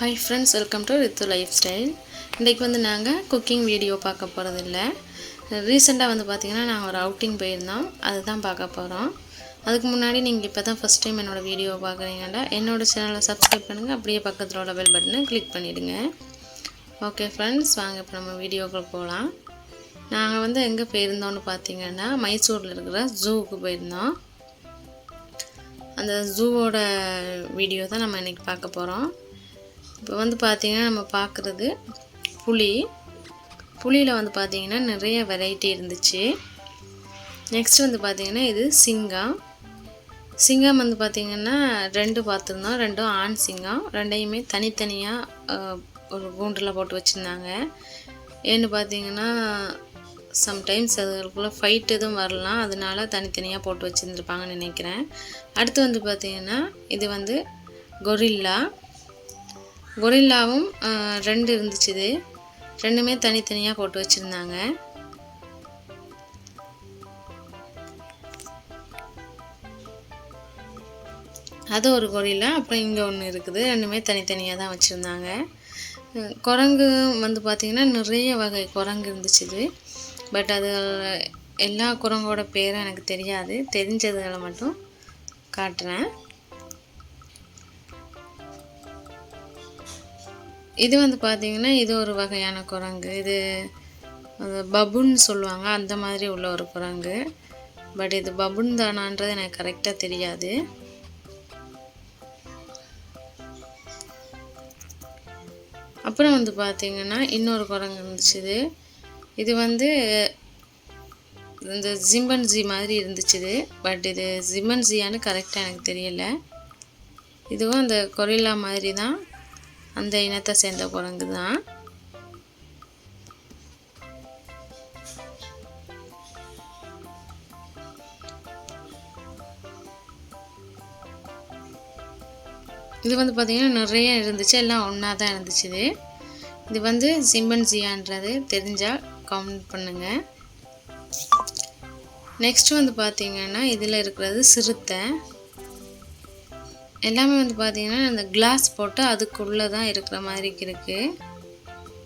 Hi friends, welcome to Rithu Lifestyle. இன்றைக்கு வந்து நாங்கள் குக்கிங் வீடியோ பார்க்க போகிறதில்ல. ரீசெண்டாக வந்து பார்த்திங்கன்னா நாங்கள் ஒரு அவுட்டிங் போயிருந்தோம், அதுதான் பார்க்க போகிறோம். அதுக்கு முன்னாடி நீங்கள் இப்போ தான் ஃபஸ்ட் டைம் என்னோடய வீடியோ பார்க்குறீங்கன்னா என்னோடய சேனலை சப்ஸ்கிரைப் பண்ணுங்கள், அப்படியே பக்கத்தில் உள்ள பெல் பட்டனை கிளிக் பண்ணிவிடுங்க. ஓகே ஃப்ரெண்ட்ஸ், வாங்க இப்போ நம்ம வீடியோக்குள்ள போகலாம். நாங்கள் வந்து எங்கே போயிருந்தோம்னு பார்த்திங்கன்னா மைசூரில் இருக்கிற ஜூவுக்கு போயிருந்தோம். அந்த ஜூவோட வீடியோ தான் நம்ம இன்றைக்கி பார்க்க போகிறோம். இப்போ வந்து பார்த்திங்கன்னா நம்ம பார்க்குறது புலியில் வந்து பார்த்திங்கன்னா நிறைய வெரைட்டி இருந்துச்சு. நெக்ஸ்ட் வந்து பார்த்திங்கன்னா இது சிங்கம் வந்து பார்த்திங்கன்னா 2 பார்த்துருந்தோம். 2ம் ஆண் சிங்கம், 2யுமே தனித்தனியாக ஒரு கூண்டில் போட்டு வச்சுருந்தாங்க. ஏன்னு பார்த்திங்கன்னா சம்டைம்ஸ் அதுக்குள்ளே ஃபைட் எதுவும் வரலாம், அதனால தனித்தனியாக போட்டு வச்சுருந்துருப்பாங்கன்னு நினைக்கிறேன். அடுத்து வந்து பார்த்திங்கன்னா இது வந்து கொரில்லாவும் 2 இருந்துச்சு. இது 2மே தனித்தனியாக போட்டு வச்சுருந்தாங்க. அது ஒரு கொரில்லா, அப்புறம் இங்கே ஒன்று இருக்குது. 2மே தனித்தனியாக தான் வச்சுருந்தாங்க. குரங்கு வந்து பார்த்திங்கன்னா நிறைய வகை குரங்கு இருந்துச்சு. இது பட் அது எல்லா குரங்கோட பேரும் எனக்கு தெரியாது, தெரிஞ்சதுகளை மட்டும் காட்டுறேன். இது வந்து பார்த்திங்கன்னா இது ஒரு வகையான குரங்கு. இது பபுன்னு சொல்லுவாங்க, அந்த மாதிரி உள்ள ஒரு குரங்கு. பட் இது பபுன் தானான்றது எனக்கு கரெக்டாக தெரியாது. அப்புறம் வந்து பார்த்திங்கன்னா இன்னொரு குரங்கு இருந்துச்சு. இது வந்து இந்த சிம்பன்சி மாதிரி இருந்துச்சு. பட் இது சிம்பன்சியான்னு கரெக்டாக எனக்கு தெரியல. இதுவும் அந்த கொரில்லா மாதிரி தான், அந்த இனத்தை சேர்ந்த குரங்கு தான். இது வந்து பார்த்திங்கன்னா நிறைய இருந்துச்சு, எல்லாம் ஒன்றா தான் இருந்துச்சு. இது வந்து சிம்பன்சியான்றது தெரிஞ்சால் கமெண்ட் பண்ணுங்கள். நெக்ஸ்ட் வந்து பார்த்திங்கன்னா இதில் இருக்கிறது சிறுத்தை. எல்லாமே வந்து பார்த்திங்கன்னா இந்த கிளாஸ் போட்டு அதுக்குள்ளே தான் இருக்கிற மாதிரி இருக்குது.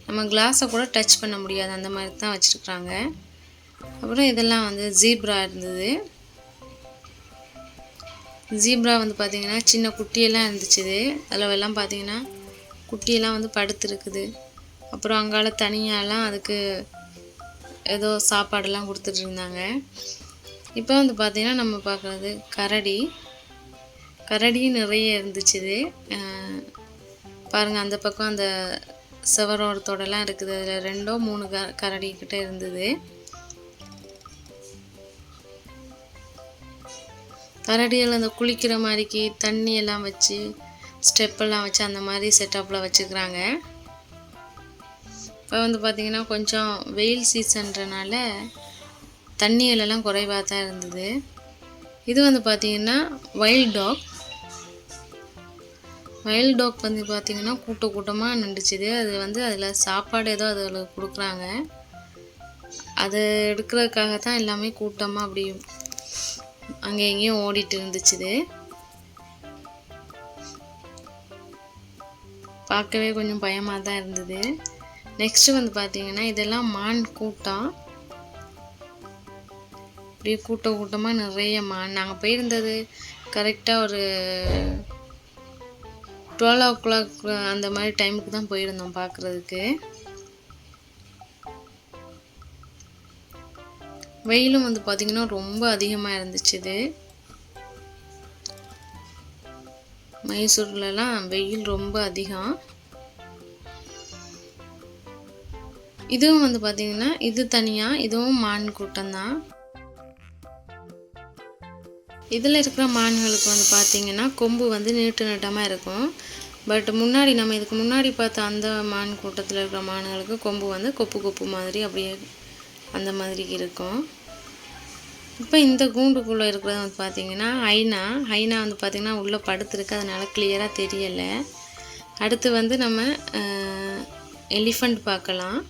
நம்ம கிளாஸை கூட டச் பண்ண முடியாது, அந்த மாதிரி தான் வச்சுருக்குறாங்க. அப்புறம் இதெல்லாம் வந்து ஜீப்ரா இருந்தது. ஜீப்ரா வந்து பார்த்திங்கன்னா சின்ன குட்டியெல்லாம் இருந்துச்சு. அதில் எல்லாம் பார்த்திங்கன்னா குட்டியெல்லாம் வந்து படுத்துருக்குது. அப்புறம் அங்கால தனியாலாம் அதுக்கு ஏதோ சாப்பாடெல்லாம் கொடுத்துட்டு இருந்தாங்க. இப்போ வந்து பார்த்திங்கன்னா நம்ம பார்க்குறது கரடியும் நிறைய இருந்துச்சு. பாருங்கள், அந்த பக்கம் அந்த செவரோடத்தோடலாம் இருக்குது. அதில் 2ஓ 3 கரடி கிட்ட இருந்தது. கரடியில் அந்த குளிக்கிற மாதிரிக்கு தண்ணி எல்லாம் வச்சு ஸ்டெப்பெல்லாம் வச்சு அந்த மாதிரி செட்டப்பில் வச்சுக்கிறாங்க. இப்போ வந்து பார்த்திங்கன்னா கொஞ்சம் வெயில் சீசன்றனால தண்ணிகளெல்லாம் குறைவாக தான் இருந்தது. இது வந்து பார்த்திங்கன்னா வைல்ட் டாக் வந்து பார்த்திங்கன்னா கூட்டமாக நின்றுச்சு. அது வந்து அதில் சாப்பாடு ஏதோ அதில் கொடுக்குறாங்க, அது எடுக்கிறதுக்காக தான் எல்லாமே கூட்டமாக அப்படி அங்கே எங்கேயும் ஓடிட்டு இருந்துச்சு. பார்க்கவே கொஞ்சம் பயமாக தான் இருந்தது. நெக்ஸ்ட்டு வந்து பார்த்திங்கன்னா இதெல்லாம் மான் கூட்டம். அப்படியே கூட்டமாக நிறைய மான். நாங்கள் போயிருந்தது கரெக்டாக ஒரு 12 o'clock அந்த மாதிரி டைமுக்கு தான் போயிருந்தோம் பார்க்குறதுக்கு. வெயிலும் வந்து பார்த்திங்கன்னா ரொம்ப அதிகமாக இருந்துச்சு. மைசூர்லலாம் வெயில் ரொம்ப அதிகம். இதுவும் வந்து பார்த்திங்கன்னா இது தனியாக, இதுவும் மான் கூட்டம் தான். இதில் இருக்கிற மான்களுக்கு வந்து பார்த்திங்கன்னா கொம்பு வந்து நீட்டமாக இருக்கும். பட் நம்ம இதுக்கு முன்னாடி பார்த்த அந்த மான் கூட்டத்தில் இருக்கிற மான்களுக்கு கொம்பு வந்து கொப்பு மாதிரி அப்படியே அந்த மாதிரி இருக்கும். இப்போ இந்த கூண்டுக்குள்ளே இருக்கிறது வந்து பார்த்திங்கன்னா ஹைனா வந்து பார்த்திங்கன்னா உள்ளே படுத்துருக்கு, அதனால் கிளியராக தெரியலை. அடுத்து வந்து நம்ம எலிஃபண்ட் பார்க்கலாம்.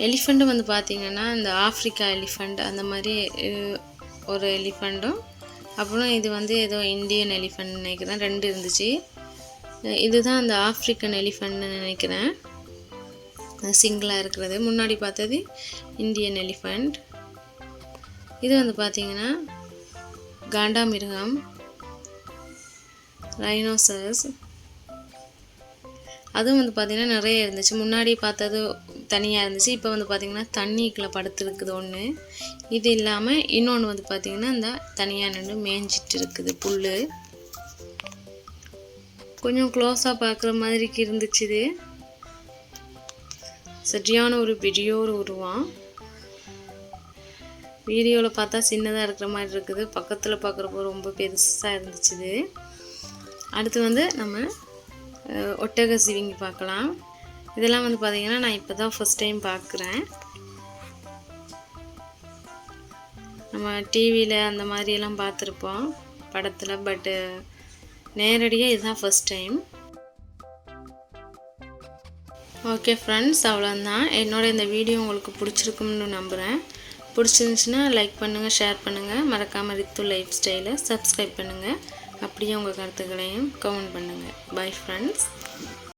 எலிஃபண்ட்டு வந்து பார்த்திங்கன்னா இந்த ஆஃப்ரிக்கா எலிஃபண்ட் அந்த மாதிரி ஒரு எலிஃபண்ட்டும், அப்புறம் இது வந்து ஏதோ இந்தியன் எலிஃபண்ட் நினைக்கிறேன், 2 இருந்துச்சு. இதுதான் அந்த ஆஃப்ரிக்கன் எலிஃபண்ட்னு நினைக்கிறேன், சிங்கிளாக இருக்கிறது. முன்னாடி பார்த்தது இந்தியன் எலிஃபண்ட். இது வந்து பார்த்திங்கன்னா காண்டாமிருகம், ரைனோசரஸ். அதுவும் வந்து பார்த்திங்கன்னா நிறைய இருந்துச்சு. முன்னாடி பார்த்தது தனியாக இருந்துச்சு, இப்போ வந்து பார்த்திங்கன்னா தண்ணிக்குள்ளே படுத்துருக்குது ஒன்று. இது இல்லாமல் இன்னொன்று வந்து பார்த்திங்கன்னா இந்த தனியாக நின்று மேய்ஞ்சிட்டு இருக்குது புல். கொஞ்சம் க்ளோஸாக பார்க்குற மாதிரிக்கு இருந்துச்சு. இது சரியான ஒரு பெரிய ஒரு உருவம். வீடியோவில் பார்த்தா சின்னதாக இருக்கிற மாதிரி இருக்குது, பக்கத்தில் பார்க்குறப்போ ரொம்ப பெருசாக இருந்துச்சு. இது அடுத்து வந்து நம்ம ஒட்டக சிவிங்கி பார்க்கலாம். இதெல்லாம் வந்து பார்த்திங்கன்னா நான் இப்போ தான் ஃபஸ்ட் டைம் பார்க்குறேன். நம்ம டிவியில் அந்த மாதிரியெல்லாம் பார்த்துருப்போம் படத்தில், பட்டு நேரடியாக இதுதான் ஃபஸ்ட் டைம். ஓகே ஃப்ரெண்ட்ஸ், அவ்வளோதான். என்னோட இந்த வீடியோ உங்களுக்கு பிடிச்சிருக்கும்னு நம்புகிறேன். பிடிச்சிருந்துச்சுன்னா லைக் பண்ணுங்கள், ஷேர் பண்ணுங்கள். மறக்காமல் ரித்து லைஃப் ஸ்டைலை சப்ஸ்கிரைப் பண்ணுங்கள். அப்படியே உங்கள் கருத்துக்களையும் கமெண்ட் பண்ணுங்கள். Bye friends.